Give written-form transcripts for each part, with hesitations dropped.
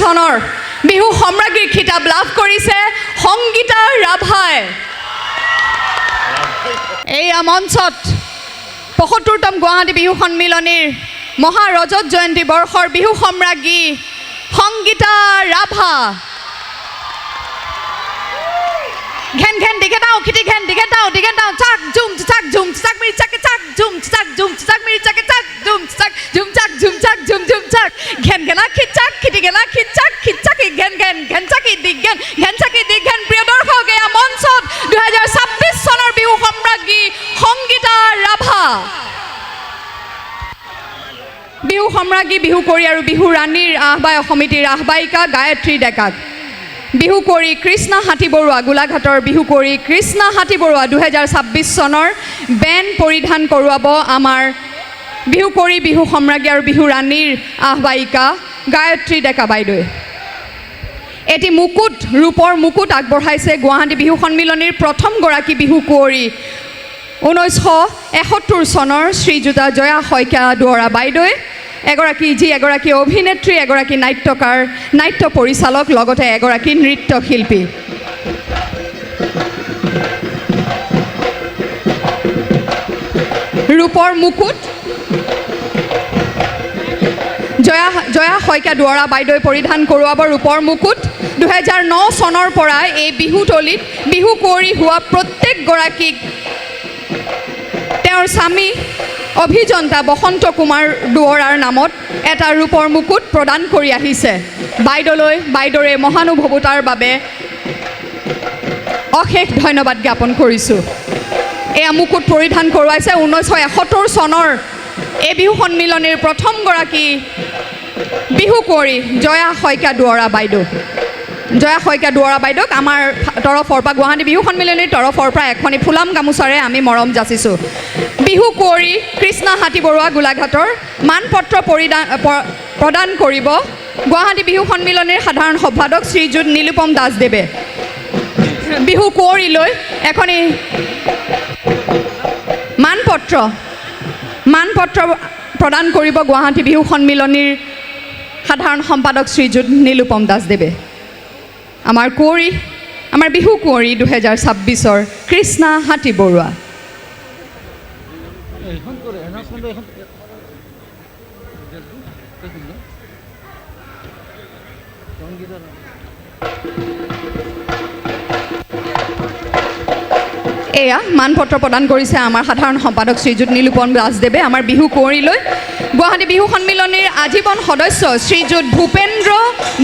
চনৰ বিহু সম্ৰাজ্ঞীৰ খিতাপ লাভ কৰিছে সংগীতা ৰাভাই। এইয়া মঞ্চত ৭৫তম গুৱাহাটী বিহু সন্মিলনীৰ মহা ৰজত জয়ন্তী বৰ্ষৰ বিহু সম্ৰাজ্ঞী সংগীতা ৰাভা। ঘেন ঘেন দিকে দাও খিটি ঘেন দিকে দাও চাক ঝুম চাক ঝুম চাক মিৰি চাকে চাক ঝুম চাক মিৰি চাকে চাক ঝুম চাক ঝুম চাক ঘেন ঘেনা খিচাক খিটি ঘেনা খিচাক ঘেন ঘেন ঘেন চাকি দিক ঘেন প্ৰিয় দৰ্শক এয়া মঞ্চত ২০২৬ চনৰ বিহু সম্ৰাজ্ঞী সংগীতা ৰাভা। বিহু সম্ৰাজ্ঞী বিহু কৰি আৰু বিহু ৰাণীৰ আহ্বায়ক সমিতিৰ আহ্বায়িকা গায়ত্ৰী ডেকাক, বিহু কৰি কৃষ্ণা হাতী বৰুৱা গোলাঘাটৰ বিহু কৰি কৃষ্ণা হাতী বৰুৱা ২০২৬ চনৰ বেণ্ড পৰিধান কৰোৱাব আমাৰ বিহু কৰি বিহু সম্ৰাজ্ঞী আৰু বিহু ৰাণীৰ আহ্বায়িকা গায়ত্ৰী ডেকা বাইদেৱে। এটি মুকুট ৰূপৰ মুকুট আগবঢ়াইছে গুৱাহাটী বিহু সন্মিলনীৰ প্ৰথমগৰাকী বিহু কুঁৱৰী ১৯৭১ চনৰ শ্ৰীযুতা জয়া শইকীয়া দুৱৰা বাইদেৱে, এগৰাকী অভিনেত্ৰী, এগৰাকী নাট্যকাৰ, নাট্য পৰিচালক, লগতে এগৰাকী নৃত্যশিল্পী। ৰূপৰ মুকুট জয়া শইকীয়া দুৱৰা বাইদেৱে পৰিধান কৰোৱাব ৰূপৰ মুকুট। ২০০৯ চনৰ পৰা এই বিহুতলীত বিহু কুঁৱৰী হোৱা প্ৰত্যেকগৰাকীক তেওঁৰ স্বামী অভিযন্তা বসন্ত কুমাৰ দুৱৰাৰ নামত এটা ৰূপৰ মুকুট প্ৰদান কৰি আহিছে। বাইদেউৰে মহানুভৱতাৰ বাবে অশেষ ধন্যবাদ জ্ঞাপন কৰিছোঁ। এয়া মুকুট পৰিধান কৰোৱাইছে ১৯৭১ চনৰ এই বিহু সন্মিলনীৰ প্ৰথমগৰাকী বিহু কুঁৱৰী জয়া শইকীয়া দুৱৰা বাইদেউ। জয়া শইকীয়া দুৱৰা বাইদেউক আমাৰ তৰফৰ পৰা, গুৱাহাটী বিহু সন্মিলনীৰ তৰফৰ পৰা এখনি ফুলাম গামোচাৰে আমি মৰম যাচিছোঁ। বিহু কুঁৱৰী কৃষ্ণা হাতী বৰুৱা গোলাঘাটৰ মানপত্ৰ প্ৰদান কৰিব গুৱাহাটী বিহু সন্মিলনীৰ সাধাৰণ সম্পাদক শ্ৰীযুত নীলোপম দাসদেৱে। বিহু কুঁৱৰীলৈ এখনি মানপত্ৰ প্ৰদান কৰিব গুৱাহাটী বিহু সন্মিলনীৰ সাধাৰণ সম্পাদক শ্ৰীযুত নীলোপম দাসদেৱে। আমাৰ বিহু কুঁৱৰী ২০২৬ কৃষ্ণা হাতী বৰুৱা। এয়া মানপত্ৰ প্ৰদান কৰিছে আমাৰ সাধাৰণ সম্পাদক শ্ৰীযুত নীলোপম দাসদেৱে। আমাৰ বিহু কুঁৱৰীলৈ গুৱাহাটী বিহু সন্মিলনীৰ আজীৱন সদস্য শ্ৰীযুত ভূপেন্দ্ৰ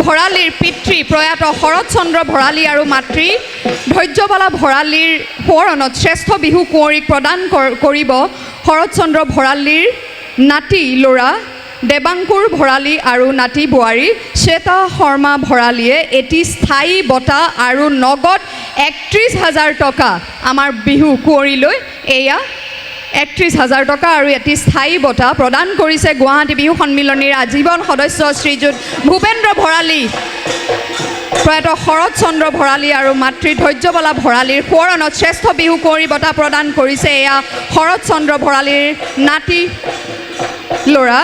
ভৰালীৰ পিতৃ প্ৰয়াত শৰৎ চন্দ্ৰ ভৰালী আৰু মাতৃ ধৈৰ্যবালা ভৰালীৰ সোঁৱৰণত শ্ৰেষ্ঠ বিহু কুঁৱৰীক প্ৰদান কৰিব শৰৎ চন্দ্ৰ ভৰালীৰ নাতি ল'ৰা দেৱাংকুৰ ভৰালী আৰু নাতি বোৱাৰী শ্বেতা শৰ্মা ভৰালীয়ে এটি স্থায়ী বঁটা আৰু নগদ ৩১,০০০ টকা আমাৰ বিহু কুঁৱৰীলৈ এয়া ৩১,০০০ টকা আৰু এটি স্থায়ী বঁটা প্ৰদান কৰিছে গুৱাহাটী বিহু সন্মিলনীৰ আজীৱন সদস্য শ্ৰীযুত ভূপেন্দ্ৰ ভৰালী প্ৰয়াত শৰৎ চন্দ্ৰ ভৰালী আৰু মাতৃ ধৈৰ্যবালা ভৰালীৰ সোঁৱৰণত শ্ৰেষ্ঠ বিহু কুঁৱৰী বঁটা প্ৰদান কৰিছে এয়া শৰৎ চন্দ্ৰ ভৰালীৰ নাতি ল'ৰা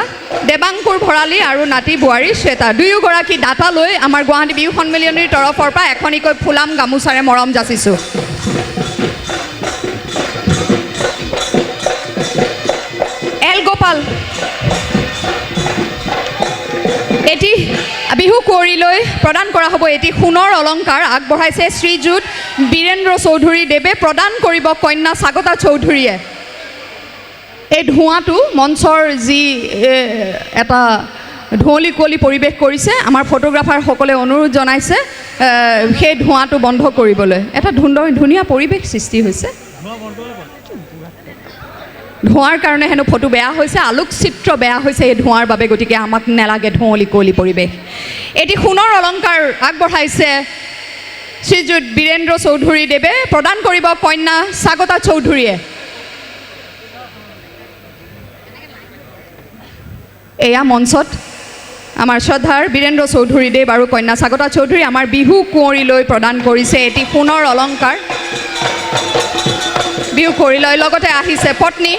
দেৱাংকুৰ ভৰালী আৰু নাতি বোৱাৰী শ্বেতা। দুয়োগৰাকী দাতালৈ আমাৰ গুৱাহাটী বিহু সন্মিলনীৰ তৰফৰ পৰা এখনিকৈ ফুলাম গামোচাৰে মৰম যাচিছোঁ। এল গোপাল এটি বিহু কুঁৱৰীলৈ প্ৰদান কৰা হ'ব এটি সোণৰ অলংকাৰ আগবঢ়াইছে শ্ৰীযুত বীৰেন্দ্ৰ চৌধুৰী দেৱে। প্ৰদান কৰিব কন্যা স্বাগতা চৌধুৰীয়ে। এই ধোঁৱাটো মঞ্চৰ যি এটা ধুঁৱলি কুঁৱলী পৰিৱেশ কৰিছে, আমাৰ ফটোগ্ৰাফাৰসকলে অনুৰোধ জনাইছে সেই ধোঁৱাটো বন্ধ কৰিবলৈ। এটা ধুনীয়া পৰিৱেশ সৃষ্টি হৈছে। ধোঁৱাৰ কাৰণে হেনো ফটো বেয়া হৈছে, আলোকচিত্ৰ বেয়া হৈছে এই ধোঁৱাৰ বাবে, গতিকে আমাক নেলাগে ধুঁৱলি কুঁৱলী পৰিৱেশ। এটি সোণৰ অলংকাৰ আগবঢ়াইছে শ্ৰীযুত বীৰেন্দ্ৰ চৌধুৰী দেৱে। প্ৰদান কৰিব কন্যা স্বাগতা চৌধুৰীয়ে। এয়া মঞ্চত আমাৰ শ্ৰদ্ধাৰ বীৰেন্দ্ৰ চৌধুৰী দেৱ আৰু কন্যা স্বাগতা চৌধুৰী আমাৰ বিহু কুঁৱৰীলৈ প্ৰদান কৰিছে এটি সোণৰ অলংকাৰ। বিহু কুঁৱৰীলৈ লগতে আহিছে পত্নী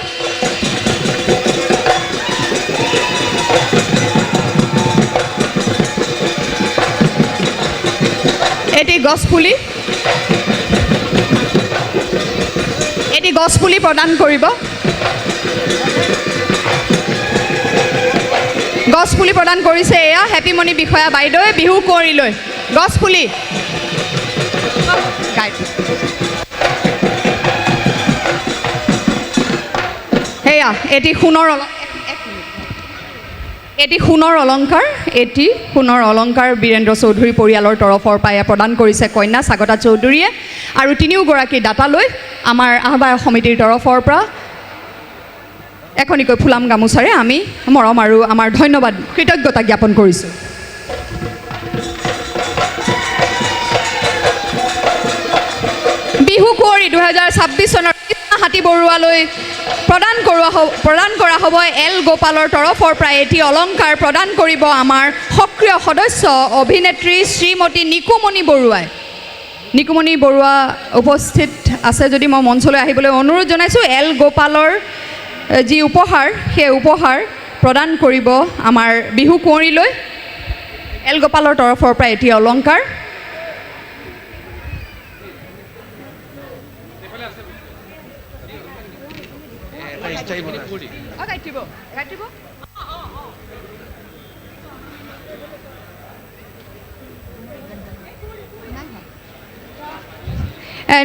গছপুলি প্ৰদান কৰিব গছপুলি প্ৰদান কৰিছে এয়া হেপিমণি বিষয়া বাইদেৱে বিহু কুঁৱৰীলৈ গছপুলি সেয়া এটি সোণৰ বীৰেন্দ্ৰ চৌধুৰী পৰিয়ালৰ তৰফৰ পৰা প্ৰদান কৰিছে কন্যা স্বাগতা চৌধুৰীয়ে আৰু তিনিওগৰাকী দাতালৈ আমাৰ আহ্বায়ক সমিতিৰ তৰফৰ পৰা এখনিকৈ ফুলাম গামোচাৰে আমি মৰম আৰু আমাৰ ধন্যবাদ কৃতজ্ঞতা জ্ঞাপন কৰিছোঁ বিহু কুঁৱৰী 2026 চনৰ হাতী বৰুৱালৈ প্ৰদান কৰা হ'ব এল গোপালৰ তৰফৰ পৰা এটি অলংকাৰ প্ৰদান কৰিব আমাৰ সক্ৰিয় সদস্য অভিনেত্ৰী শ্ৰীমতী নিকুমণি বৰুৱা উপস্থিত আছে যদি মই মঞ্চলৈ আহিবলৈ অনুৰোধ জনাইছোঁ এল গোপালৰ যি উপহাৰ সেই উপহাৰ প্ৰদান কৰিব আমাৰ বিহু কুঁৱৰীলৈ এল গোপালৰ তৰফৰ পৰা এটি অলংকাৰ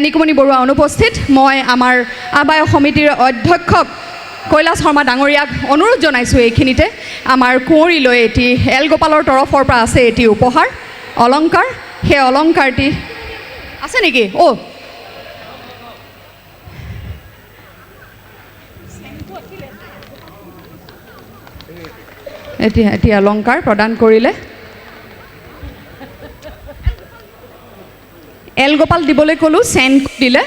নিকুমণি বৰুৱা অনুপস্থিত মই আমাৰ আহ্বায়ক সমিতিৰ অধ্যক্ষক কৈলাশ শৰ্মা ডাঙৰীয়াক অনুৰোধ জনাইছোঁ এইখিনিতে আমাৰ কুঁৱৰীলৈ এটি এল গোপালৰ তৰফৰ পৰা আছে এটি উপহাৰ অলংকাৰ সেই অলংকাৰটি আছে নেকি এটি অলংকাৰ প্ৰদান কৰিলে এল গোপাল দিবলৈ ক'লোঁ চেনকো দিলে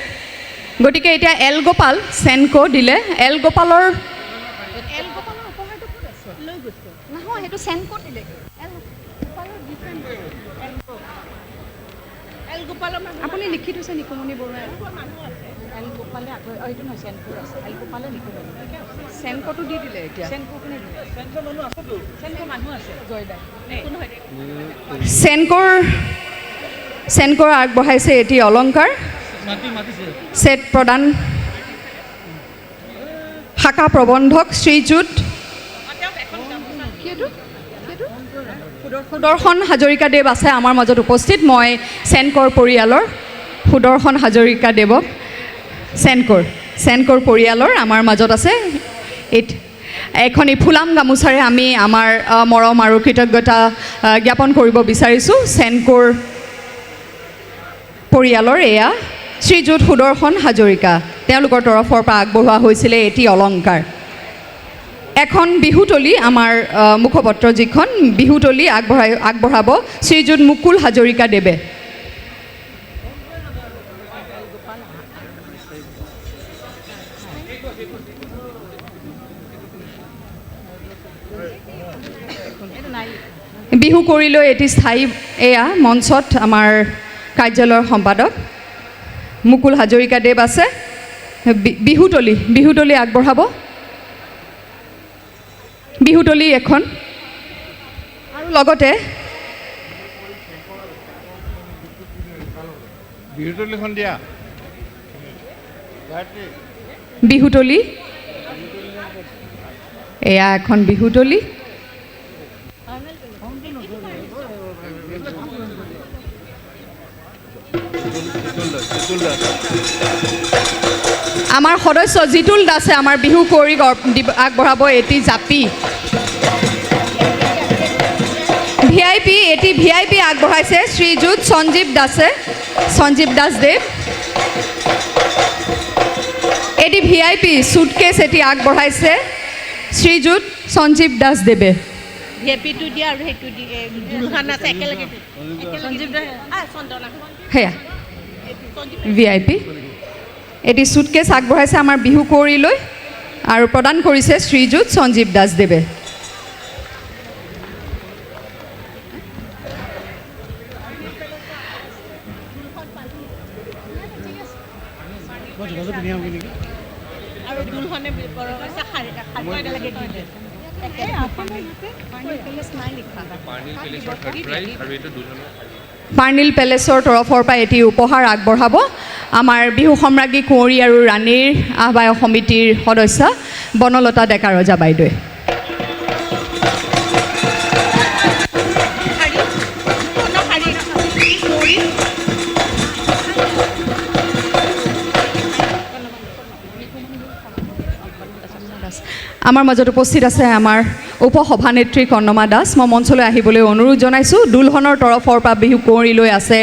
গতিকে এতিয়া এল গোপাল চেনকো দিলে এল গোপালৰ উপহাৰটো ক'ত আছে লৈ গৈছে নহয় সেইটো চেনকো দিলে এল গোপালৰ আপুনি লিখি থৈছে নিকুমণি বৰুৱাই এল গোপালে এইটো নহয় চেনকোৰ আছে এল গোপালে নিকুমণি চেনকোটো দি দিলে এতিয়া চেনকো কোনে দিলে চেনকো মানুহ আছে জয়দা চেনকোৰ আগবঢ়াইছে এটি অলংকাৰ ছেট প্ৰদান শাখা প্ৰবন্ধক শ্ৰীযুত সুদৰ্শন হাজৰিকাদেৱ আছে আমাৰ মাজত উপস্থিত মই চেনকোৰ পৰিয়ালৰ সুদৰ্শন হাজৰিকাদেৱক চেনকোৰ পৰিয়ালৰ আমাৰ মাজত আছে এখনি ফুলাম গামোচাৰে আমি আমাৰ মৰম আৰু কৃতজ্ঞতা জ্ঞাপন কৰিব বিচাৰিছোঁ চেনকোৰ পৰিয়ালৰ এয়া শ্ৰীযুত সুদৰ্শন হাজৰিকা তেওঁলোকৰ তৰফৰ পৰা আগবঢ়োৱা হৈছিলে এটি অলংকাৰ এখন বিহুতলী আমাৰ মুখপত্ৰ যিখন বিহুতলী আগবঢ়াব শ্ৰীযুত মুকুল হাজৰিকা দেৱে বিহু কুঁৱৰীলৈ এটি স্থায়ী এয়া মঞ্চত আমাৰ কাৰ্যালয়ৰ সম্পাদক মুকুল হাজৰিকাদেৱ আছে বিহুতলী আগবঢ়াব বিহুতলী এখন আৰু লগতে বিহুতলী এয়া এখন বিহুতলী আমাৰ সদস্য জিতুল দাসে আমাৰ বিহু কুঁৱৰীক আগবঢ়াব এটি জাপি ভিআইপি আগবঢ়াইছে শ্ৰীযুত সঞ্জীৱ দাসদেৱ এটি ভিআইপি চুটকেছ এটি আগবঢ়াইছে শ্ৰীযুত সঞ্জীৱ দাসদেৱে সেয়া ভিআইপি এটি চুটকেছ আগবঢ়াইছে আমাৰ বিহু কুঁৱৰীলৈ আৰু প্ৰদান কৰিছে শ্ৰীযুত সঞ্জীৱ দাসদেৱে পাৰ্নিল পেলেচৰ তৰফৰ পৰা এটি উপহাৰ আগবঢ়াব আমাৰ বিহু সম্ৰাজ্ঞী কুঁৱৰী আৰু ৰাণীৰ আহ্বায়ক সমিতিৰ সদস্য বনলতা ডেকা ৰজা বাইদেৱে। আমাৰ মাজত উপস্থিত আছে আমাৰ উপ সভানেত্ৰী কৰ্ণমা দাস। মই মঞ্চলৈ আহিবলৈ অনুৰোধ জনাইছোঁ। দুলহনৰ তৰফৰ পৰা বিহু কুঁৱৰীলৈ আছে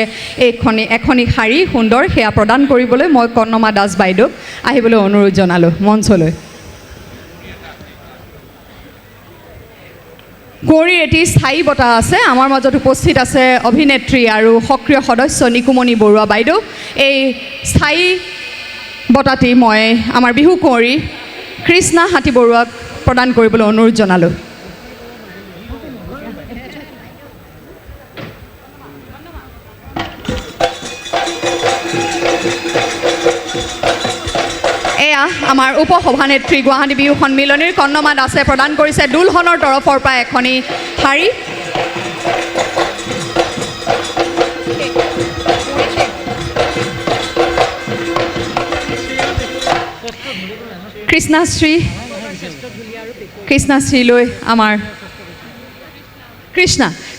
এখনি শাৰী সুন্দৰ, সেয়া প্ৰদান কৰিবলৈ মই কৰ্ণমা দাস বাইদেউক আহিবলৈ অনুৰোধ জনালোঁ মঞ্চলৈ। কুঁৱৰীৰ এটি স্থায়ী বঁটা আছে। আমাৰ মাজত উপস্থিত আছে অভিনেত্ৰী আৰু সক্ৰিয় সদস্য নিকুমণি বৰুৱা বাইদেউ। এই স্থায়ী বঁটাটি মই আমাৰ বিহু কুঁৱৰী কৃষ্ণা হাতী বৰুৱাক প্ৰদান কৰিবলৈ অনুৰোধ জনালোঁ। এয়া আমাৰ উপ সভানেত্ৰী গুৱাহাটী বিহু সন্মিলনীৰ কৰ্ণমা দাসে প্ৰদান কৰিছে দুলহনৰ তৰফৰ পৰা এখনি শাৰী। কৃষ্ণাশ্ৰীলৈ আমাৰ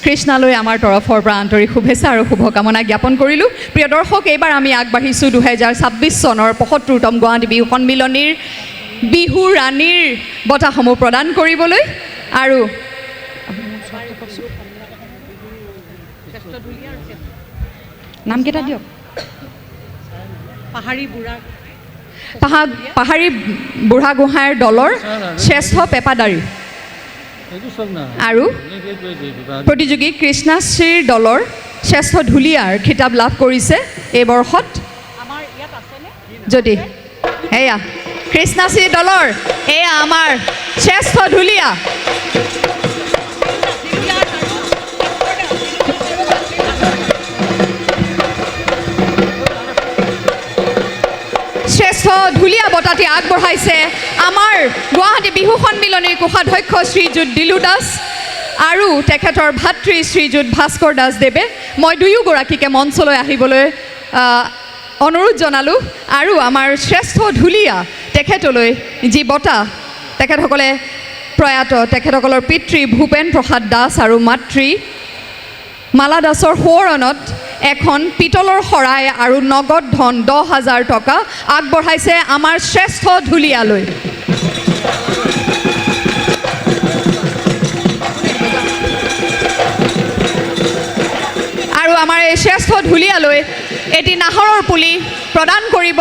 কৃষ্ণালৈ আমাৰ তৰফৰ পৰা আন্তৰিক শুভেচ্ছা আৰু শুভকামনা জ্ঞাপন কৰিলোঁ। প্ৰিয় দৰ্শক, এইবাৰ আমি আগবাঢ়িছোঁ 2026 চনৰ 75তম গুৱাহাটী বিহু সন্মিলনীৰ বিহু ৰাণীৰ বঁটাসমূহ প্ৰদান কৰিবলৈ। আৰু নামকেইটা দিয়ক। পাহাৰী বুঢ়াগোহাঁইৰ দলৰ শ্ৰেষ্ঠ পেপাদাৰী আৰু প্ৰতিযোগী কৃষ্ণাশ্ৰীৰ দলৰ শ্ৰেষ্ঠ ঢুলীয়াৰ খিতাপ লাভ কৰিছে এই বৰ্ষত। যদি এয়া কৃষ্ণাশ্ৰী দলৰ এয়া আমাৰ শ্ৰেষ্ঠ ঢুলীয়া শ্ৰেষ্ঠ ঢুলীয়া বঁটাটি আগবঢ়াইছে আমাৰ গুৱাহাটী বিহু সন্মিলনীৰ কোষাধ্যক্ষ শ্ৰীযুত দিলু দাস আৰু তেখেতৰ ভাতৃ শ্ৰীযুত ভাস্কৰ দাসদেৱে। মই দুয়োগৰাকীকে মঞ্চলৈ আহিবলৈ অনুৰোধ জনালোঁ। আৰু আমাৰ শ্ৰেষ্ঠ ঢুলীয়া তেখেতলৈ যি বঁটা তেখেতসকলে প্ৰয়াত তেখেতসকলৰ পিতৃ ভূপেন প্ৰসাদ দাস আৰু মাতৃ মালা দাসৰ সোঁৱৰণত এখন পিতলৰ শৰাই আৰু নগদ ধন 10,000 টকা আগবঢ়াইছে আমাৰ শ্ৰেষ্ঠ ঢুলীয়ালৈ। আৰু আমাৰ এই শ্ৰেষ্ঠ ঢুলীয়ালৈ এটি নাহৰৰ পুলি প্ৰদান কৰিব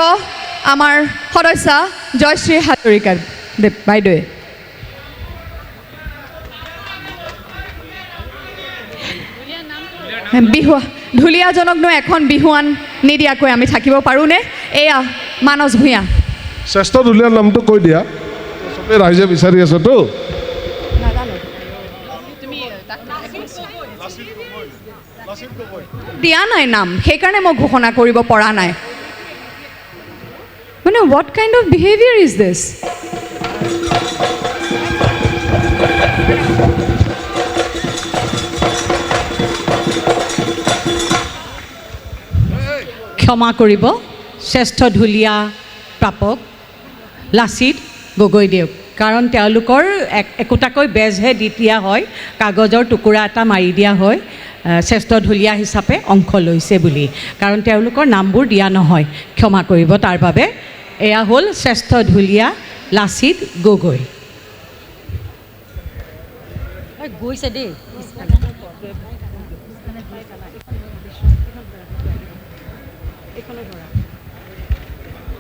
আমাৰ সদস্যা জয়শ্ৰী হাজৰিকা বাইদেৱে। ঢুলীয়াজনকনো এখন বিহুৱান নিদিয়াকৈ আমি থাকিব পাৰোঁনে? এয়া মানস ভূঞা। শ্ৰেষ্ঠ ঢুলীয়াৰ নামটো কৈ দিয়া, চবেই ৰাইজে বিচাৰি আছেতো। দিয়া নাই নাম, সেইকাৰণে মই ঘোষণা কৰিব পৰা নাই। মানে what kind of behaviour is this? ক্ষমা কৰিব, শ্ৰেষ্ঠ ঢুলীয়া প্ৰাপক লাচিত গগৈদেৱ। কাৰণ তেওঁলোকৰ একোটাকৈ বেজহে দি দিয়া হয়, কাগজৰ টুকুৰা এটা মাৰি দিয়া হয় শ্ৰেষ্ঠ ঢুলীয়া হিচাপে অংশ লৈছে বুলি। কাৰণ তেওঁলোকৰ নামবোৰ দিয়া নহয়, ক্ষমা কৰিব তাৰ বাবে। এয়া হ'ল শ্ৰেষ্ঠ ঢুলীয়া লাচিত গগৈ। গৈছে দেই।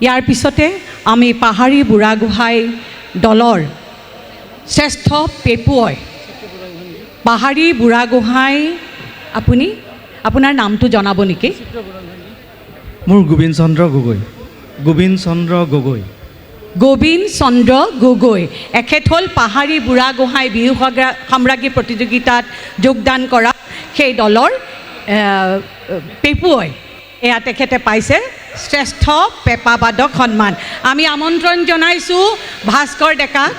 ইয়াৰ পিছতে আমি পাহাৰী বুঢ়াগোহাঁই দলৰ শ্ৰেষ্ঠ পেপুৱই পাহাৰী বুঢ়াগোহাঁই, আপুনি আপোনাৰ নামটো জনাব নেকি? মোৰ গোবিন্দ চন্দ্ৰ গগৈ। গোবিন্দ চন্দ্ৰ গগৈ এখেত হ'ল পাহাৰী বুঢ়াগোহাঁই বিহু সম্ৰাজ্ঞী প্ৰতিযোগিতাত যোগদান কৰা সেই দলৰ পেপুৱই। এয়া তেখেতে পাইছে শ্ৰেষ্ঠ পেপাবাদক সন্মান। আমি আমন্ত্ৰণ জনাইছোঁ ভাস্কৰ ডেকাক।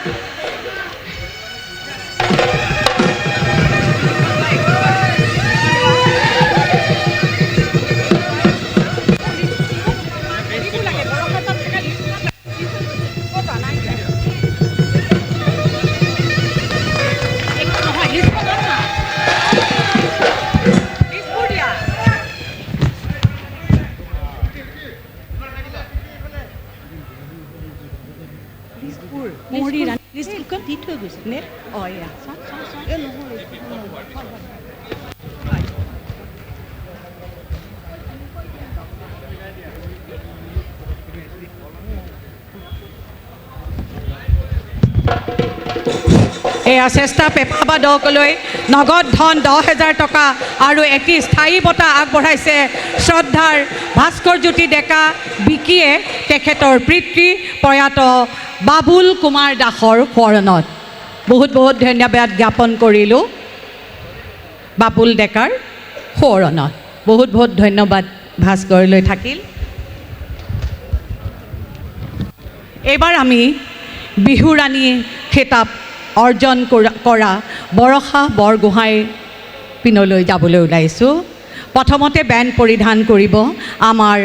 নে অঁ এয়া এয়া চেষ্টা পেপাবাদকলৈ নগদ ধন 10,000 টকা আৰু এটি স্থায়ী বঁটা আগবঢ়াইছে শ্ৰদ্ধাৰ ভাস্কৰজ্যোতি ডেকা বিকিয়ে তেখেতৰ পিতৃ প্ৰয়াত বাবুল কুমাৰ দাসৰ সোঁৱৰণত বহুত বহুত ধন্যবাদ জ্ঞাপন কৰিলোঁ বাবুল ডেকাৰ সোঁৱৰণত বহুত বহুত ধন্যবাদ ভাস্কৰলৈ থাকিল। এইবাৰ আমি বিহুৰাণী খিতাপ অৰ্জন কৰা বৰষা বৰগোহাঁইৰ পিনলৈ যাবলৈ ওলাইছোঁ। প্ৰথমতে বেণ্ড পৰিধান কৰিব আমাৰ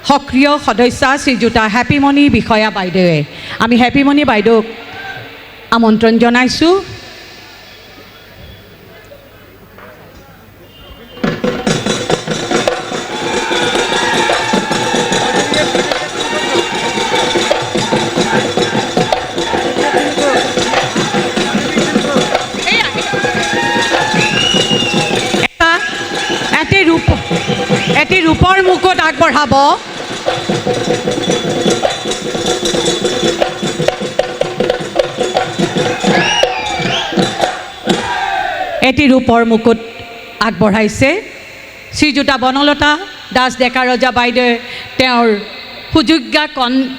সক্ৰিয় সদস্য শ্ৰীযুতা হেপিমণি বিষয়া বাইদেৱে। আমি হেপিমণি বাইদেউক আমন্ত্ৰণ জনাইছোঁ। এটি ৰূপৰ মুকুট আগবঢ়াব এটি ৰূপৰ মুকুট আগবঢ়াইছে শ্ৰীযুতা বনলতা দাস ডেকা ৰজা বাইদেৱে তেওঁৰ সুযোগ্যা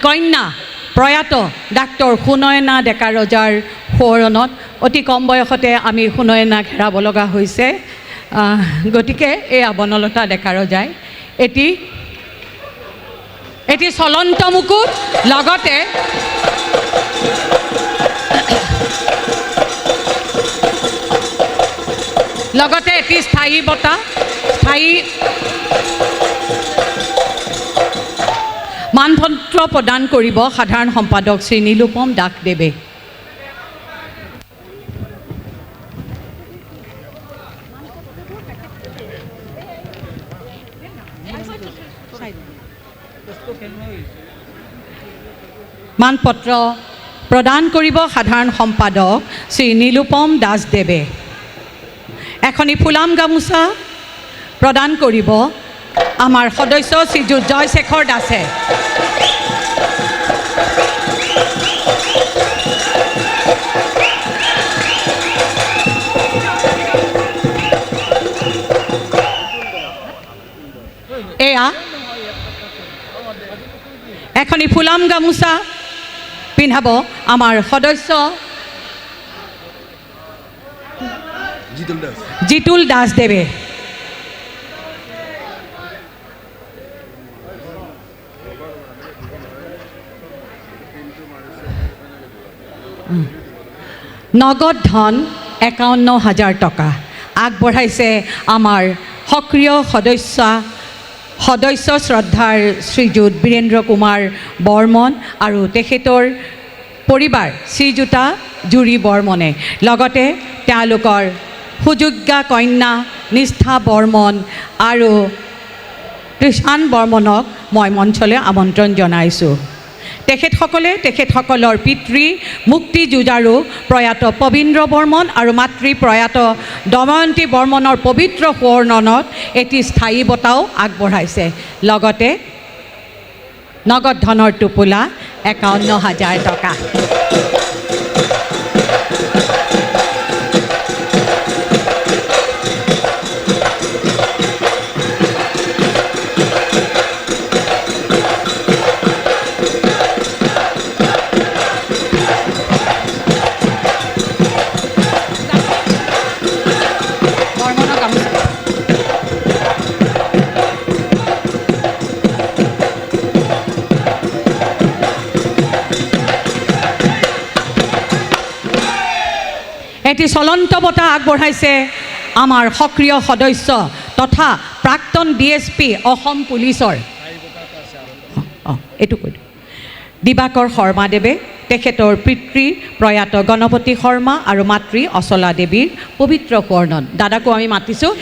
কন্যা প্ৰয়াত ডাক্তৰ সুনয়না ডেকা ৰজাৰ সোঁৱৰণত অতি কম বয়সতে আমি সুনয়নাক হেৰাব লগা হৈছে। গতিকে এয়া বনলতা ডেকা ৰজাই এটি চলন্ত মুকুট লগতে এটি স্থায়ী বঁটা মানপত্ৰ প্ৰদান কৰিব সাধাৰণ সম্পাদক শ্ৰী নীলোপম দাসদেৱে। মানপত্ৰ প্ৰদান কৰিব সাধাৰণ সম্পাদক শ্ৰী নীলোপম দাসদেৱে। এখনি ফুলাম গামোচা প্ৰদান কৰিব আমাৰ সদস্য শ্ৰীযুত জয়শেখৰ দাসে। এয়া এখনি ফুলাম গামোচা পিন্ধাব আমাৰ সদস্য জিতুল দাসদেৱে। নগদ ধন 51,000 টকা আগবঢ়াইছে আমাৰ সক্ৰিয় সদস্য শ্ৰদ্ধাৰ শ্ৰীযুত বীৰেন্দ্ৰ কুমাৰ বৰ্মন আৰু তেখেতৰ পৰিবাৰ শ্ৰীযুতা জুৰি বৰ্মনে। লগতে তেওঁলোকৰ সুযোগ্যা কন্যা নিষ্ঠা বৰ্মন আৰু কৃষাণ বৰ্মনক মই মঞ্চলৈ আমন্ত্ৰণ জনাইছোঁ। তেখেতসকলৰ পিতৃ মুক্তি যুঁজাৰু প্ৰয়াত পবীন্দ্ৰ বৰ্মন আৰু মাতৃ প্ৰয়াত দময়ন্তী বৰ্মনৰ পবিত্ৰ সোঁৱৰণত এটি স্থায়ী বঁটাও আগবঢ়াইছে। লগতে নগদ ধনৰ টোপোলা 51,000 টকা। এটি চলন্ত বঁটা আগবঢ়াইছে আমাৰ সক্ৰিয় সদস্য তথা প্ৰাক্তন DSP অসম পুলিচৰ এইটো কৈ দিবাকৰ শৰ্মাদেৱে। তেখেতৰ পিতৃ প্ৰয়াত গণপতি শৰ্মা আৰু মাতৃ অচলা দেৱীৰ পবিত্ৰ সোঁৱৰণত। দাদাকো আমি মাতিছোঁ।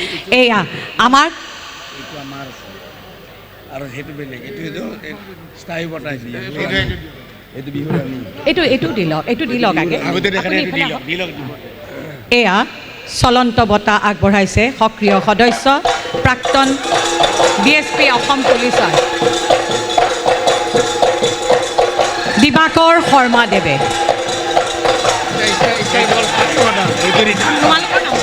এয়া আমাৰ আৰু সেইটো বেলেগ, এইটো স্থায়ী বঁটা। এইটো দি লওক আগে আপুনি ইফালে আহক। এয়া চলন্ত বঁটা আগবঢ়াইছে সক্ৰিয় সদস্য প্ৰাক্তন DSP অসম পুলিচৰ দিবাকৰ শৰ্মাদেৱে। তোমালোকৰ নাম?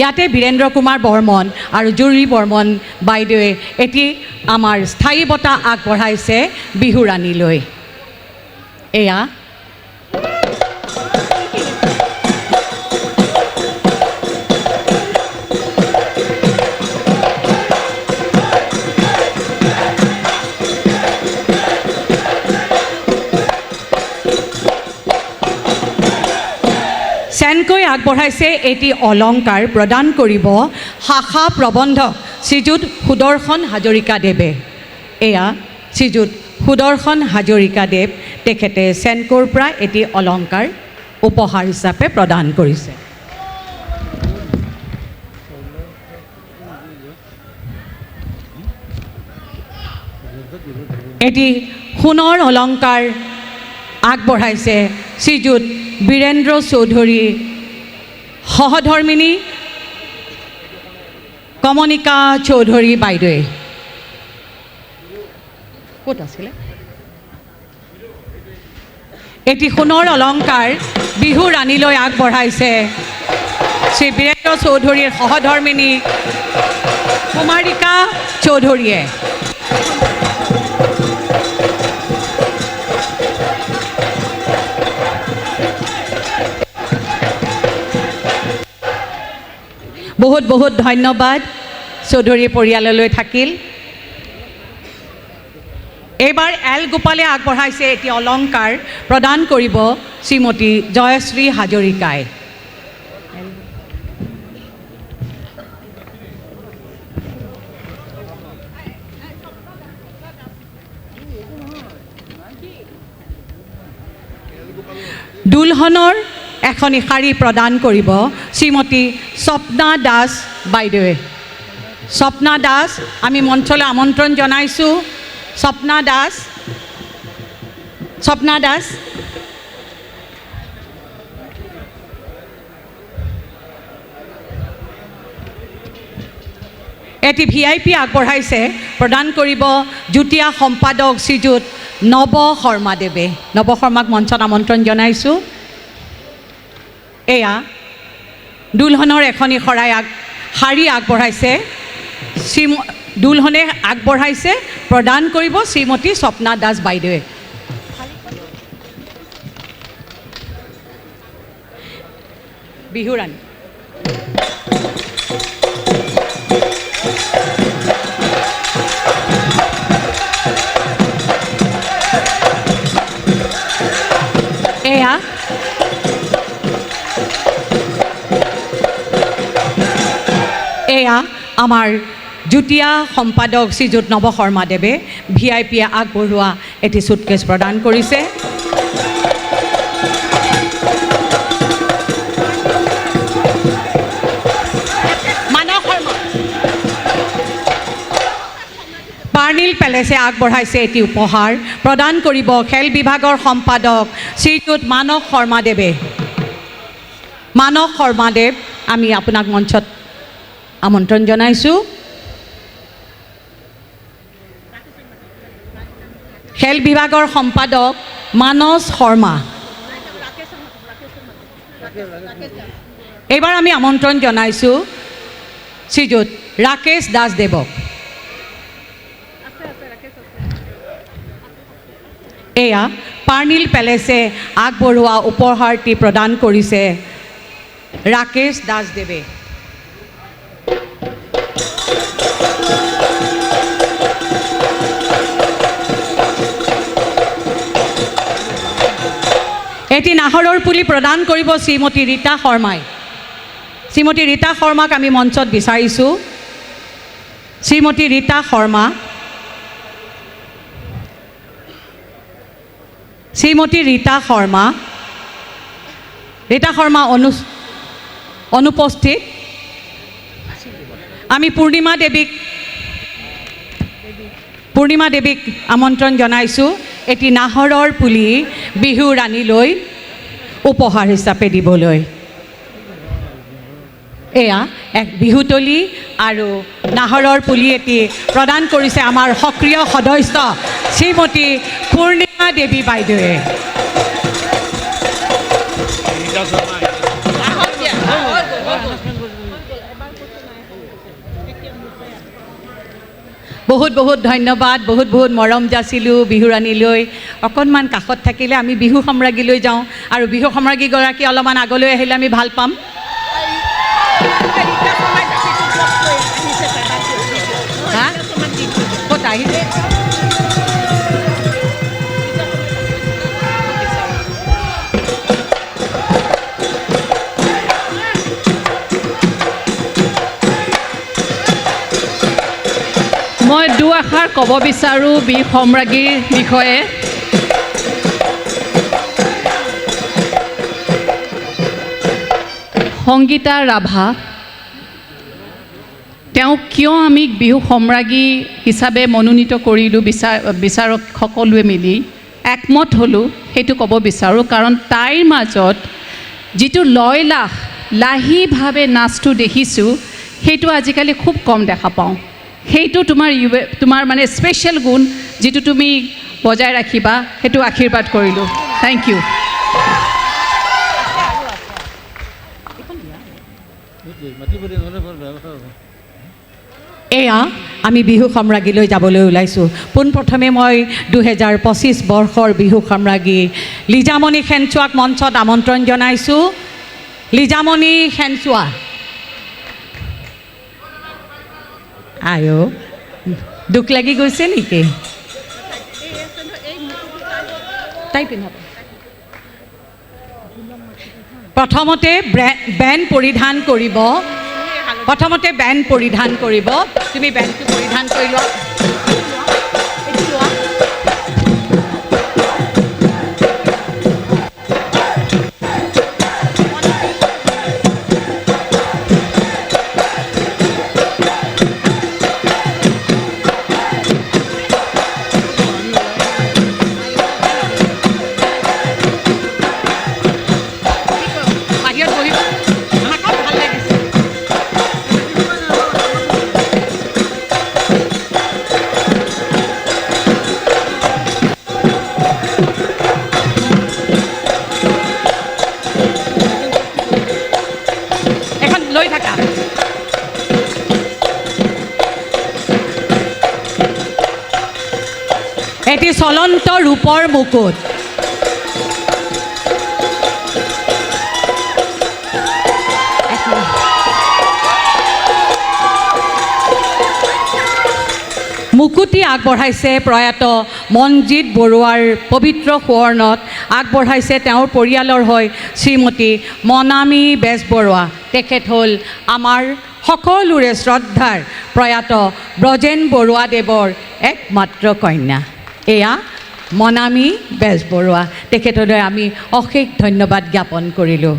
ইয়াতে বীৰেন্দ্ৰ কুমাৰ বৰ্মন আৰু জুৰি বৰ্মন বাইদেৱে এটি আমাৰ স্থায়ী বঁটা আগবঢ়াইছে বিহু ৰাণীলৈ। এয়া চেনকৈ আগবঢ়াইছে এটি অলংকাৰ প্ৰদান কৰিব শাখা প্ৰবন্ধক শ্ৰীযুত সুদৰ্শন হাজৰিকাদেৱে। এয়া শ্ৰীযুত সুদৰ্শন হাজৰিকাদেৱ, তেখেতে চেনকৈৰ পৰা এটি অলংকাৰ উপহাৰ হিচাপে প্ৰদান কৰিছে। এটি সোণৰ অলংকাৰ আগবঢ়াইছে শ্ৰীযুত বীৰেন্দ্ৰ চৌধুৰী সহধৰ্মিনী কমনিকা চৌধুৰী বাইদেৱে। ক'ত আছিলে? এটি সোণৰ অলংকাৰ বিহু ৰাণীলৈ আগবঢ়াইছে শ্ৰী বীৰেন্দ্ৰ চৌধুৰীৰ সহধৰ্মিনী কুমাৰিকা চৌধুৰীয়ে। বহুত বহুত ধন্যবাদ চৌধুৰী পৰিয়াললৈ থাকিল। এইবাৰ এল গোপালে আগবঢ়াইছে এটি অলংকাৰ প্ৰদান কৰিব শ্ৰীমতী জয়শ্ৰী হাজৰিকাই। দুলহনৰ এখনি শাৰী প্ৰদান কৰিব শ্ৰীমতী স্বপ্না দাস বাইদেৱে। স্বপ্না দাস আমি মঞ্চলৈ আমন্ত্ৰণ জনাইছোঁ। স্বপ্না দাস এটি VIP আগবঢ়াইছে প্ৰদান কৰিব যুটীয়া সম্পাদক শ্ৰীযুত নৱ শৰ্মাদেৱে। নৱ শৰ্মাক মঞ্চত আমন্ত্ৰণ জনাইছোঁ। এয়া দুলহনৰ এখনি শাৰী আগবঢ়াইছে দুলহনে আগবঢ়াইছে প্ৰদান কৰিব শ্ৰীমতী স্বপ্না দাস বাইদেৱে। বিহু ৰাণী এয়া আমাৰ যুটীয়া সম্পাদক শ্ৰীযুত নৱ শৰ্মাদেৱে VIPয়ে আগবঢ়োৱা এটি চুটকেছ প্ৰদান কৰিছে। মানস শৰ্মা পাৰ্নিল পেলেছে আগবঢ়াইছে এটি উপহাৰ প্ৰদান কৰিব খেল বিভাগৰ সম্পাদক শ্ৰীযুত মানস শৰ্মাদেৱে। মানস শৰ্মাদেৱ, আমি আপোনাক মঞ্চত আমন্ত্ৰণ জনাইছোঁ। খেল বিভাগৰ সম্পাদক মানস শৰ্মা। এইবাৰ আমি আমন্ত্ৰণ জনাইছোঁ শ্ৰীযুত ৰাকেশ দাসদেৱক। এয়া পাৰ্নিল পেলেছে আগবঢ়োৱা উপহাৰটি প্ৰদান কৰিছে ৰাকেশ দাসদেৱে। এটি নাহৰৰ পুলি প্ৰদান কৰিব শ্ৰীমতী ৰীতা শৰ্মাই। শ্ৰীমতী ৰীতা শৰ্মাক আমি মঞ্চত বিচাৰিছোঁ। শ্ৰীমতী ৰীতা শৰ্মা শ্ৰীমতী ৰীতা শৰ্মা অনুপস্থিত। আমি পূৰ্ণিমা দেৱীক আমন্ত্ৰণ জনাইছোঁ এটি নাহৰৰ পুলি বিহু ৰাণীলৈ উপহাৰ হিচাপে দিবলৈ। এয়া এক বিহুতলী আৰু নাহৰৰ পুলি এটি প্ৰদান কৰিছে আমাৰ সক্ৰিয় সদস্য শ্ৰীমতী পূৰ্ণিমা দেৱী বাইদেৱে। বহুত বহুত ধন্যবাদ, বহুত বহুত মৰম যাচিলোঁ বিহুৰাণীলৈ। অকণমান কাষত থাকিলে আমি বিহু সম্ৰাজ্ঞীলৈ যাওঁ আৰু বিহু সম্ৰাজ্ঞীগৰাকী অলপমান আগলৈ আহিলে আমি ভাল পাম। ক'ত আহিছে? মই দুআষাৰ ক'ব বিচাৰোঁ বীৰ সম্ৰাজ্ঞীৰ বিষয়ে। সংগীতা ৰাভা, তেওঁক কিয় আমি বিহু সম্ৰাজ্ঞী হিচাপে মনোনীত কৰিলোঁ বিচাৰক সকলোৱে মিলি একমত হ'লোঁ সেইটো ক'ব বিচাৰোঁ। কাৰণ তাইৰ মাজত যিটো লাহীভাৱে নাচটো দেখিছোঁ সেইটো আজিকালি খুব কম দেখা পাওঁ। সেইটো তোমাৰ মানে স্পেচিয়েল গুণ যিটো তুমি বজাই ৰাখিবা, সেইটো আশীৰ্বাদ কৰিলোঁ। Thank you. এয়া আমি বিহু সম্ৰাজ্ঞীলৈ যাবলৈ ওলাইছোঁ। পোনপ্ৰথমে মই 2025 বৰ্ষৰ বিহু সম্ৰাজ্ঞী লিজামণি খেনচোৱাক মঞ্চত আমন্ত্ৰণ জনাইছোঁ। লিজামণি খেনচোৱা, দুখ লাগি গৈছে নেকি? তাই পিন্ধাব। প্ৰথমতে বেণ্ড পৰিধান কৰিব। তুমি বেণ্ডটো পৰিধান কৰি লোৱা। এটি চলন্ত ৰূপৰ মুকুট। মুকুতি আগবঢ়াইছে প্ৰয়াত মনজিৎ বৰুৱাৰ পবিত্ৰ সোঁৱৰণত আগবঢ়াইছে তেওঁৰ পৰিয়ালৰ হৈ শ্ৰীমতী মনামী বেজবৰুৱা। তেখেত হ'ল আমাৰ সকলোৰে শ্ৰদ্ধাৰ প্ৰয়াত ব্ৰজেন বৰুৱাদেৱৰ একমাত্ৰ কন্যা। এয়া মনামী বেজবৰুৱা, তেখেতলৈ আমি অশেষ ধন্যবাদ জ্ঞাপন কৰিলোঁ।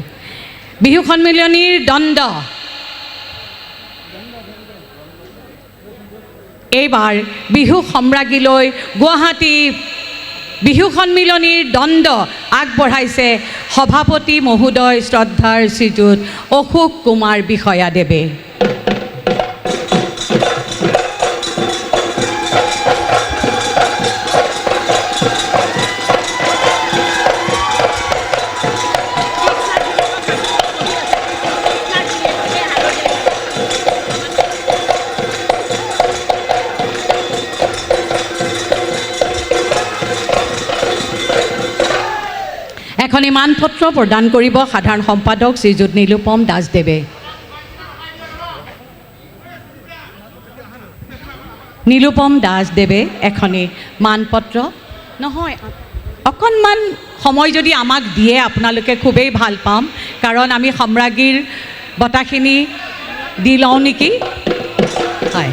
বিহু সন্মিলনীৰ দণ্ড এইবাৰ বিহু সম্ৰাজ্ঞীলৈ গুৱাহাটী বিহু সন্মিলনীৰ দণ্ড আগবঢ়াইছে সভাপতি মহোদয় শ্ৰদ্ধাৰ শ্ৰীযুত অশোক কুমাৰ বিষয়াদেৱে। এখনি মানপত্ৰ প্ৰদান কৰিব সাধাৰণ সম্পাদক শ্ৰীযুত নীলোপম দাসদেৱে। নীলোপম দাসদেৱে এখনি মানপত্ৰ, নহয় অকণমান সময় যদি আমাক দিয়ে আপোনালোকে খুবেই ভাল পাম, কাৰণ আমি সম্ৰাজ্ঞীৰ বঁটাখিনি দি লওঁ নেকি? হয়।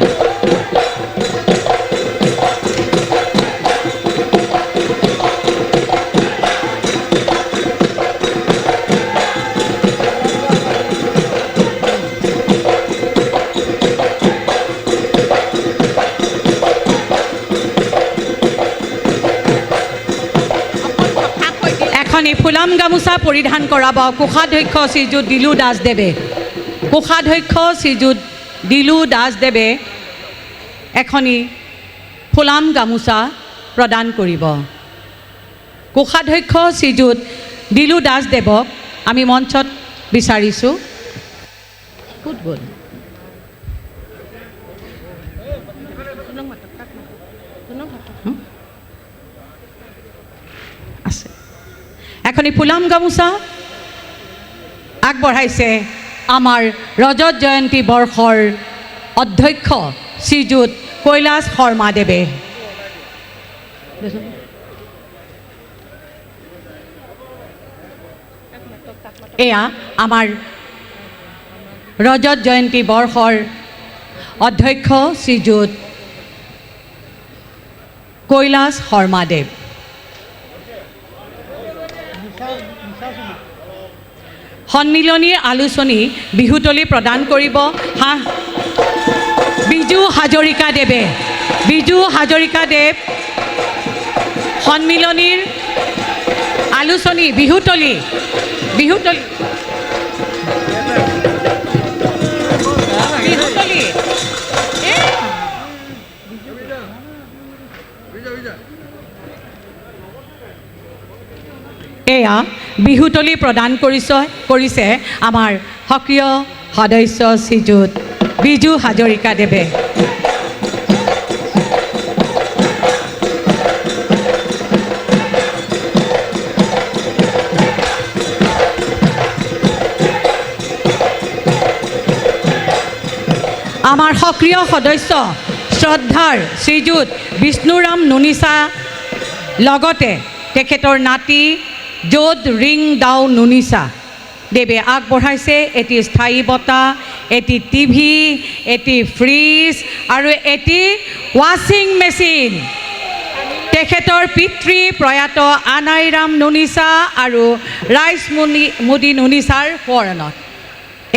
ফুলাম গামোচা পৰিধান কৰাব কোষাধ্যক্ষ শ্ৰীযুত দিলু দাসদেৱে। কোষাধ্যক্ষ শ্ৰীযুত দিলু দাসদেৱে এখনি ফুলাম গামোচা প্ৰদান কৰিব। কোষাধ্যক্ষ শ্ৰীযুত দিলু দাসদেৱক আমি মঞ্চত বিচাৰিছোঁ। ফুটবল আছে এখনি ফুলাম গামোচা আগবঢ়াইছে আমাৰ ৰজত জয়ন্তী বৰ্ষৰ অধ্যক্ষ শ্ৰীযুত কৈলাশ শৰ্মাদেৱে। এয়া আমাৰ ৰজত জয়ন্তী বৰ্ষৰ অধ্যক্ষ শ্ৰীযুত কৈলাশ শৰ্মাদেৱ। সন্মিলনীৰ আলোচনী বিহুতলী প্ৰদান কৰিব বিজু হাজৰিকাদেৱে। বিজু হাজৰিকাদেৱ সন্মিলনীৰ আলোচনী বিহুতলী বিহুতলী বিহুতলী এয়া বিহুতলী প্ৰদান কৰিছে আমাৰ সক্ৰিয় সদস্য শ্ৰীযুত বিজু হাজৰিকাদেৱে। আমাৰ সক্ৰিয় সদস্য শ্ৰদ্ধাৰ শ্ৰীযুত বিষ্ণুৰাম নুনিচা লগতে তেখেতৰ নাতি য'ত ৰিং দাও নুনিচা দেৱে আগবঢ়াইছে এটি স্থায়ী বঁটা, এটি টিভি, এটি ফ্ৰিজ আৰু এটি ৱাশ্বিং মেচিন। তেখেতৰ পিতৃ প্ৰয়াত আনাইৰাম নুনিচা আৰু ৰাইচ মুদি নুনিচাৰ সোঁৱৰণত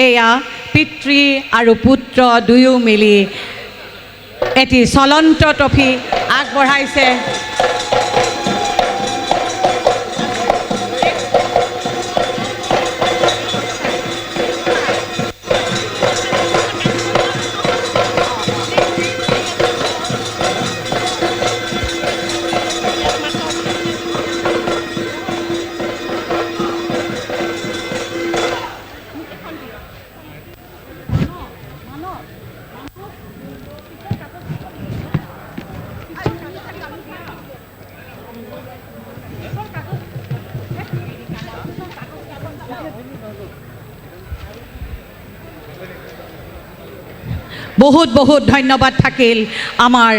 এয়া পিতৃ আৰু পুত্ৰ দুয়ো মিলি এটি চলন্ত ট্ৰফি আগবঢ়াইছে। বহুত বহুত ধন্যবাদ থাকিল আমাৰ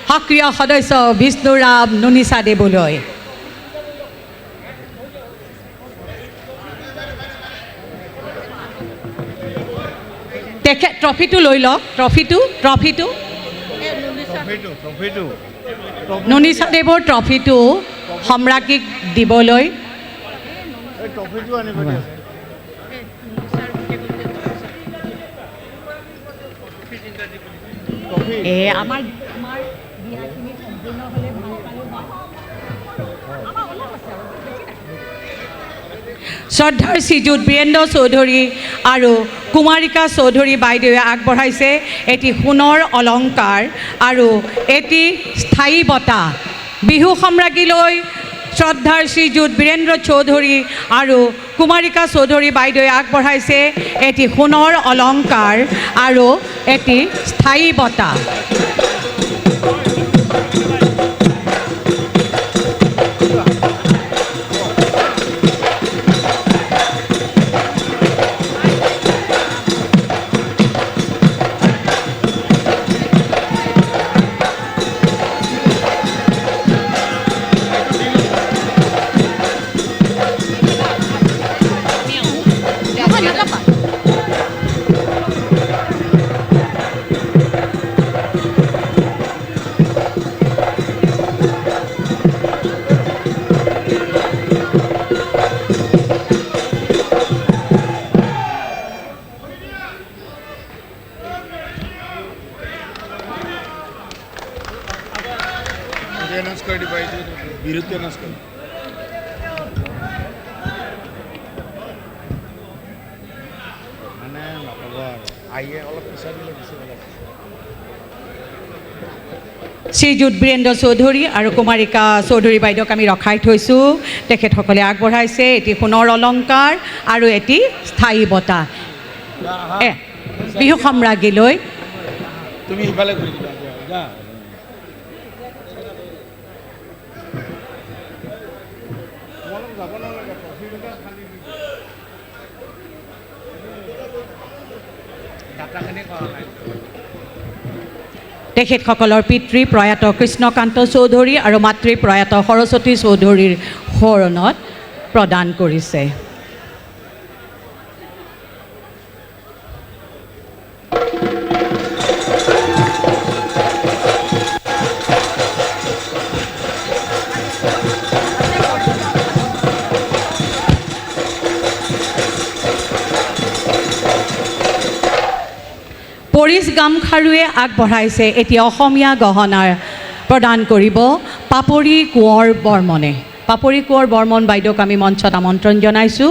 সক্ৰিয় সদস্য বিষ্ণুৰাম নুনিচা দেৱলৈ। তেখেত ট্ৰফিটো লৈ লওক। ট্ৰফিটো নুনিচা দেৱৰ ট্ৰফিটো সম্ৰাজ্ঞীক দিবলৈ আমাৰ বিয়াখিনি সম্পূৰ্ণ হ'লে ভাল পালোঁ। শ্ৰদ্ধাৰ শ্ৰীযুত বীৰেন্দ্ৰ চৌধুৰী আৰু কুমাৰিকা চৌধুৰী বাইদেৱে আগবঢ়াইছে এটি সোণৰ অলংকাৰ আৰু এটি স্থায়ী বঁটা। বিহু সম্ৰাজ্ঞীলৈ শ্ৰদ্ধাৰ শ্ৰীযুত বীৰেন্দ্ৰ চৌধুৰী আৰু কুমাৰিকা চৌধুৰী বাইদেৱে আগবঢ়াইছে এটি সোণৰ অলংকাৰ আৰু এটি স্থায়ী বঁটা। अनाउंस कर दी भाई, विरुद्ध अनाउंस कर। শ্ৰীযুত বীৰেন্দ্ৰ চৌধুৰী আৰু কুমাৰিকা চৌধুৰী বাইদেউক আমি ৰখাই থৈছোঁ। তেখেতসকলে আগবঢ়াইছে এটি সোণৰ অলংকাৰ আৰু এটি স্থায়ী বঁটা বিহু সম্ৰাজ্ঞীলৈ। তুমি ইফালে ঘূৰি দিবা যা। তেখেতসকলৰ পিতৃ প্ৰয়াত কৃষ্ণকান্ত চৌধুৰী আৰু মাতৃ প্ৰয়াত সৰস্বতী চৌধুৰীৰ শৰণত প্ৰদান কৰিছে। পৰিচ গামখাৰুৱে আগবঢ়াইছে এতিয়া অসমীয়া গহনাৰ প্ৰদান কৰিব পাপৰি কোঁৱৰ বৰ্মনে। পাপৰি কোঁৱৰ বৰ্মন বাইদেউক আমি মঞ্চত আমন্ত্ৰণ জনাইছোঁ।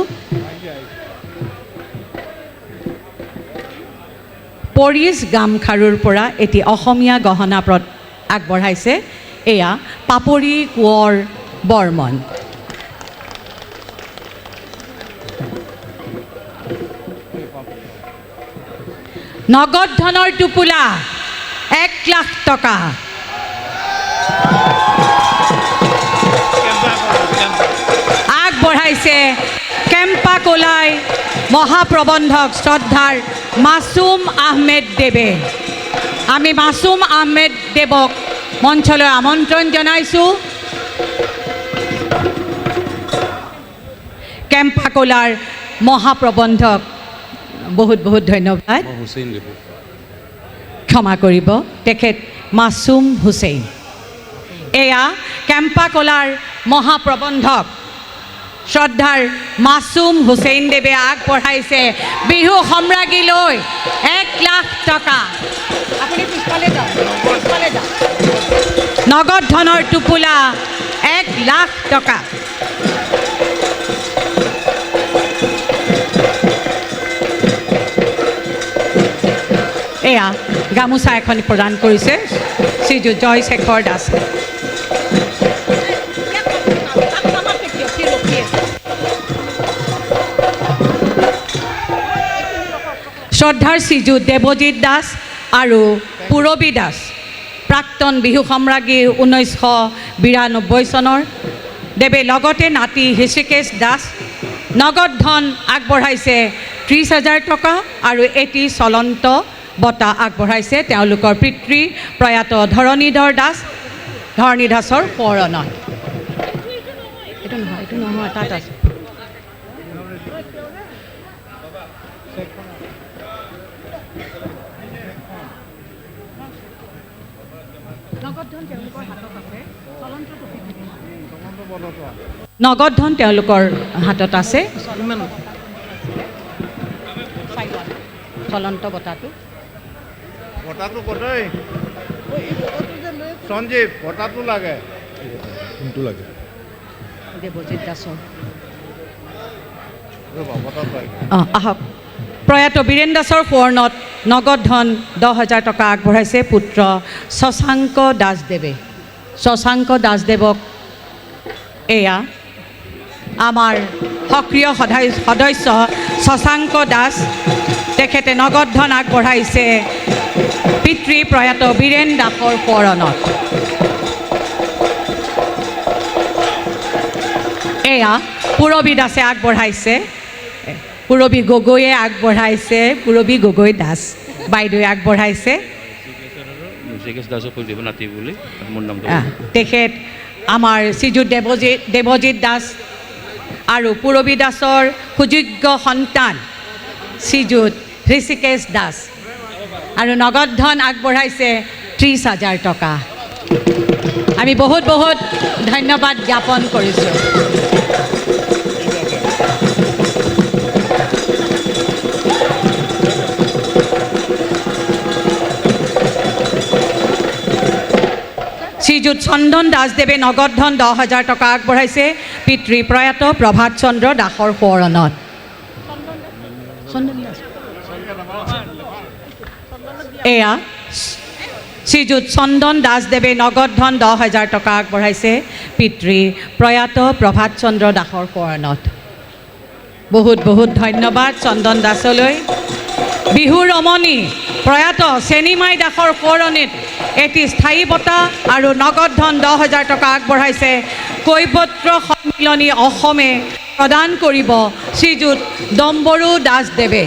পৰিচ গামখাৰুৰ পৰা এটি অসমীয়া গহনা আগবঢ়াইছে এয়া পাপৰি কোঁৱৰ বৰ্মন। নগদ ধনৰ টোপোলা 1 লাখ টকা। আগবঢ়াইছে কেম্পা কোলাই মহাপ্ৰবন্ধক শ্ৰদ্ধাৰ মাছুম আহমেদ দেৱে। আমি মাছুম আহমেদ দেৱক মঞ্চলৈ আমন্ত্ৰণ জনাইছোঁ। কেম্পা কোলাৰ মহাপ্ৰবন্ধক বহুত বহুত ধন্যবাদ। ক্ষমা কৰিব, তেখেত মাছুম হুছেইন। এয়া কেম্পা কোলাৰ মহাপ্ৰবন্ধক শ্ৰদ্ধাৰ মাছুম হুছেইন দেৱে আগবঢ়াইছে বিহু সম্ৰাজ্ঞীলৈ 1 লাখ টকা। আপুনি পিছফালে যাওক, পিছফালে যাওক। নগদ ধনৰ টোপোলা 1 লাখ টকা। এয়া গামোচা এখন প্ৰদান কৰিছে শ্ৰীযুত জয়শেখৰ দাসে। শ্ৰদ্ধাৰ শ্ৰীযুত দেৱজিৎ দাস আৰু পূৰবী দাস, প্ৰাক্তন বিহু সম্ৰাজ্ঞী 1992 চনৰ। দেৱে লগতে নাতি হৃষিকেশ দাস নগদ ধন আগবঢ়াইছে 30,000 টকা আৰু এটি চলন্ত বঁটা আগবঢ়াইছে তেওঁলোকৰ পিতৃ প্ৰয়াত ধৰণীধৰ দাস, ধৰণী দাসৰ শৰণত। এইটো নহয়, তাত আছে। নগদ ধন তেওঁলোকৰ হাতত আছে। চলন্ত বঁটাটো কতই সঞ্জীৱ বঁটাটো লাগে। কোনটো লাগে? দেৱজিৎ দাসৰ। বঁটাটো লাগে। আহক। প্ৰয়াত বীৰেন দাসৰ শৰণত নগদ ধন 10,000 টকা আগবঢ়াইছে পুত্ৰ শশাংক দাসদেৱে। শশাংক দাসদেৱক এয়া আমাৰ সক্ৰিয় সদস্য শশাংক দাস, তেখেতে নগদ ধন আগবঢ়াইছে পিতৃ প্ৰয়াত বীৰেন দাসৰ শৰণত। এয়া পূৰবী দাসে আগবঢ়াইছে, পূৰবী গগৈয়ে আগবঢ়াইছে, পূৰবী গগৈ দাস বাইদেৱে আগবঢ়াইছে। তেখেত আমাৰ শ্ৰীযুত দেৱজিৎ দাস আৰু পূৰবী দাসৰ সুযোগ্য সন্তান শ্ৰীযুত হৃষিকেশ দাস আৰু নগদ ধন আগবঢ়াইছে 30,000 টকা। আমি বহুত বহুত ধন্যবাদ জ্ঞাপন কৰিছোঁ। শ্ৰীযুত চন্দন দাসদেৱে নগদ ধন 10,000 টকা আগবঢ়াইছে পিতৃ প্ৰয়াত প্ৰভাত চন্দ্ৰ দাসৰ শৰণত। চন্দন দাস এয়া শ্ৰীযুত চন্দন দাসদেৱে নগদ ধন 10,000 টকা আগবঢ়াইছে পিতৃ প্ৰয়াত প্ৰভাত চন্দ্ৰ দাসৰ সোঁৱৰণত। বহুত বহুত ধন্যবাদ চন্দন দাসলৈ। বিহু ৰমণী প্ৰয়াত চেনিমাই দাসৰ সোঁৱৰণিত এটি স্থায়ী বঁটা আৰু নগদ ধন 10,000 টকা আগবঢ়াইছে কৈবত্ৰ সন্মিলনী অসমে প্ৰদান কৰিব শ্ৰীযুত ডম্বৰু দাসদেৱে।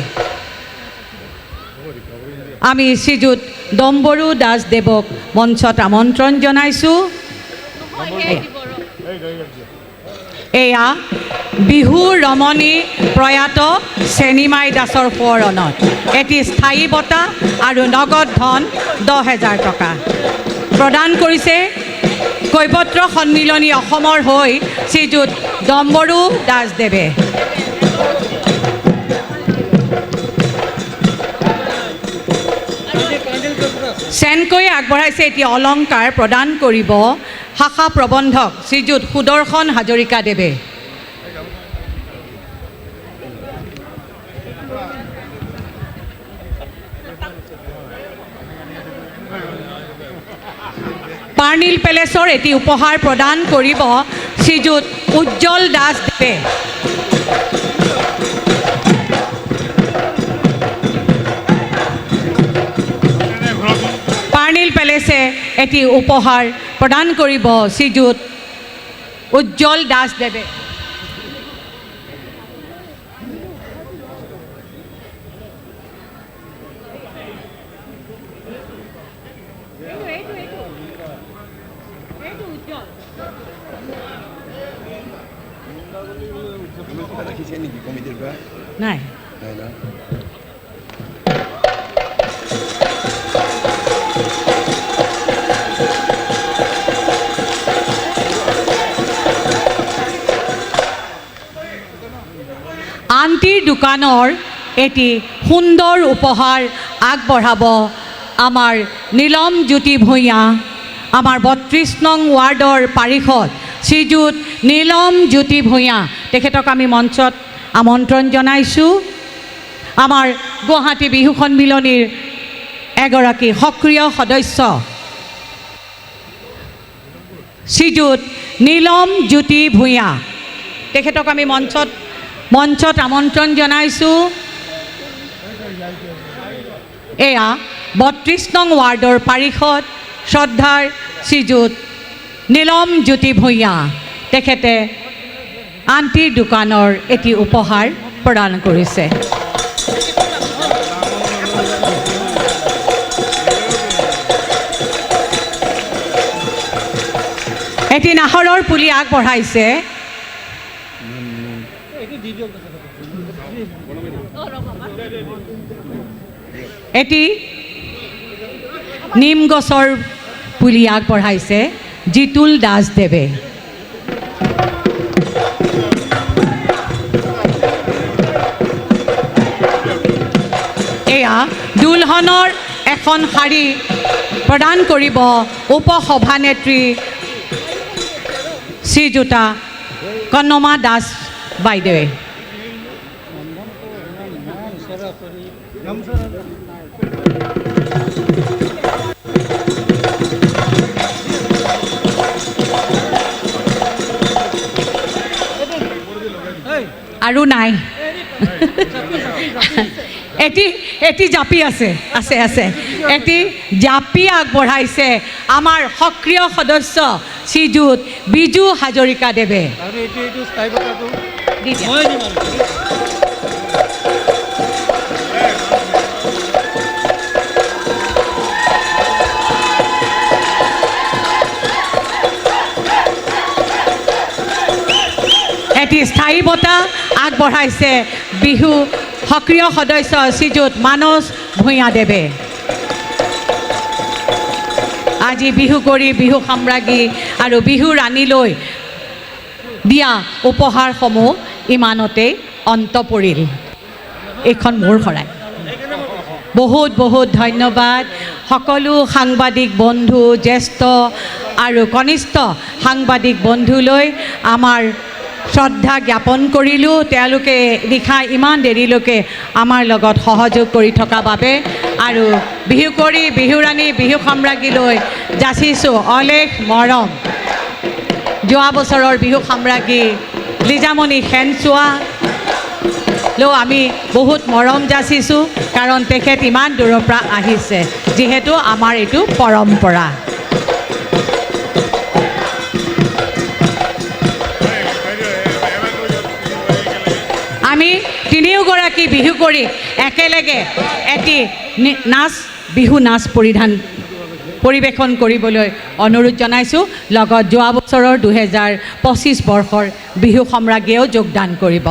আমি শ্ৰীযুত ডম্বৰু দাসদেৱক মঞ্চত আমন্ত্ৰণ জনাইছোঁ। এয়া বিহু ৰমণী প্ৰয়াত চেনিমাই দাসৰ সোঁৱৰণত এটি স্থায়ী বঁটা আৰু নগদ ধন 10,000 টকা প্ৰদান কৰিছে কৈবত্ৰ সন্মিলনী অসমৰ হৈ শ্ৰীযুত ডম্বৰু দাসদেৱে। চেনকৈ আগবঢ়াইছে এটি অলংকাৰ প্ৰদান কৰিব শাখা প্ৰবন্ধক শ্ৰীযুত সুদৰ্শন হাজৰিকাদেৱে। পাৰ্নিল পেলেচৰ এটি উপহাৰ প্ৰদান কৰিব শ্ৰীযুত উজ্জ্বল দাসদেৱে। পাৰ্নিল পেলেচে এটি উপহাৰ প্ৰদান কৰিব শ্ৰীযুত উজ্জ্বল দাসদেৱে। নাই আন্টিৰ দোকানৰ এটি সুন্দৰ উপহাৰ আগবঢ়াব আমাৰ নীলম জ্যোতি ভূঞা, আমাৰ 32 নং ৱাৰ্ডৰ পাৰিষদ শ্ৰীযুত নীলম জ্যোতি ভূঞা। তেখেতক আমি মঞ্চত আমন্ত্ৰণ জনাইছোঁ। আমাৰ গুৱাহাটী বিহু সন্মিলনীৰ এগৰাকী সক্ৰিয় সদস্য শ্ৰীযুত নীলম জ্যোতি ভূঞা, তেখেতক আমি মঞ্চত আমন্ত্ৰণ জনাইছোঁ। এয়া 32 নং ৱাৰ্ডৰ পাৰিষদ শ্ৰদ্ধাৰ শ্ৰীযুত নীলম জ্যোতি ভূঞা, তেখেতে আন্টিৰ দোকানৰ এটি উপহাৰ প্ৰদান কৰিছে। এটি নাহৰৰ পুলি আগবঢ়াইছে এটি নিম গছৰ পুলি আগবঢ়াইছে জিতুল দাসদেৱে। এয়া দুলহনৰ এখন শাৰী প্ৰদান কৰিব উপসভানেত্ৰী শ্ৰীযুতা কনমা দাস বাইদেৱে। আৰু নাই এটি জাপি আছে এটি জাপি আগবঢ়াইছে আমাৰ সক্ৰিয় সদস্য শ্ৰীযুত বিজু হাজৰিকাদেৱে। এটি স্থায়ী বঁটা আগবঢ়াইছে বিহু সক্ৰিয় সদস্য শ্ৰীযুত মানস ভূঞাদেৱে। আজি বিহু কৰি বিহু সম্ৰাজ্ঞী আৰু বিহু ৰাণীলৈ দিয়া উপহাৰসমূহ ইমানতেই অন্ত পৰিল। এইখন মোৰ শৰাই। বহুত বহুত ধন্যবাদ সকলো সাংবাদিক বন্ধু, জ্যেষ্ঠ আৰু কনিষ্ঠ সাংবাদিক বন্ধুলৈ আমাৰ শ্ৰদ্ধা জ্ঞাপন কৰিলোঁ তেওঁলোকে নিশা ইমান দেৰিলৈকে আমাৰ লগত সহযোগ কৰি থকা বাবে আৰু বিহু কুঁৱৰী বিহুৰাণী বিহু সম্ৰাজ্ঞীলৈ যাচিছোঁ অলেখ মৰম যোৱা বছৰৰ বিহু সম্ৰাজ্ঞী লিজামণি সেনচোৱা লৈ আমি বহুত মৰম যাচিছোঁ কাৰণ তেখেত ইমান দূৰৰ পৰা আহিছে যিহেতু আমাৰ এইটো পৰম্পৰা আমি তিনিওগৰাকী বিহু কৰি একেলগে এটি বিহু নাচ পৰিৱেশন কৰিবলৈ অনুৰোধ জনাইছোঁ লগত যোৱা বছৰৰ 2025 বৰ্ষৰ বিহু সম্ৰাজ্ঞীয়েও যোগদান কৰিব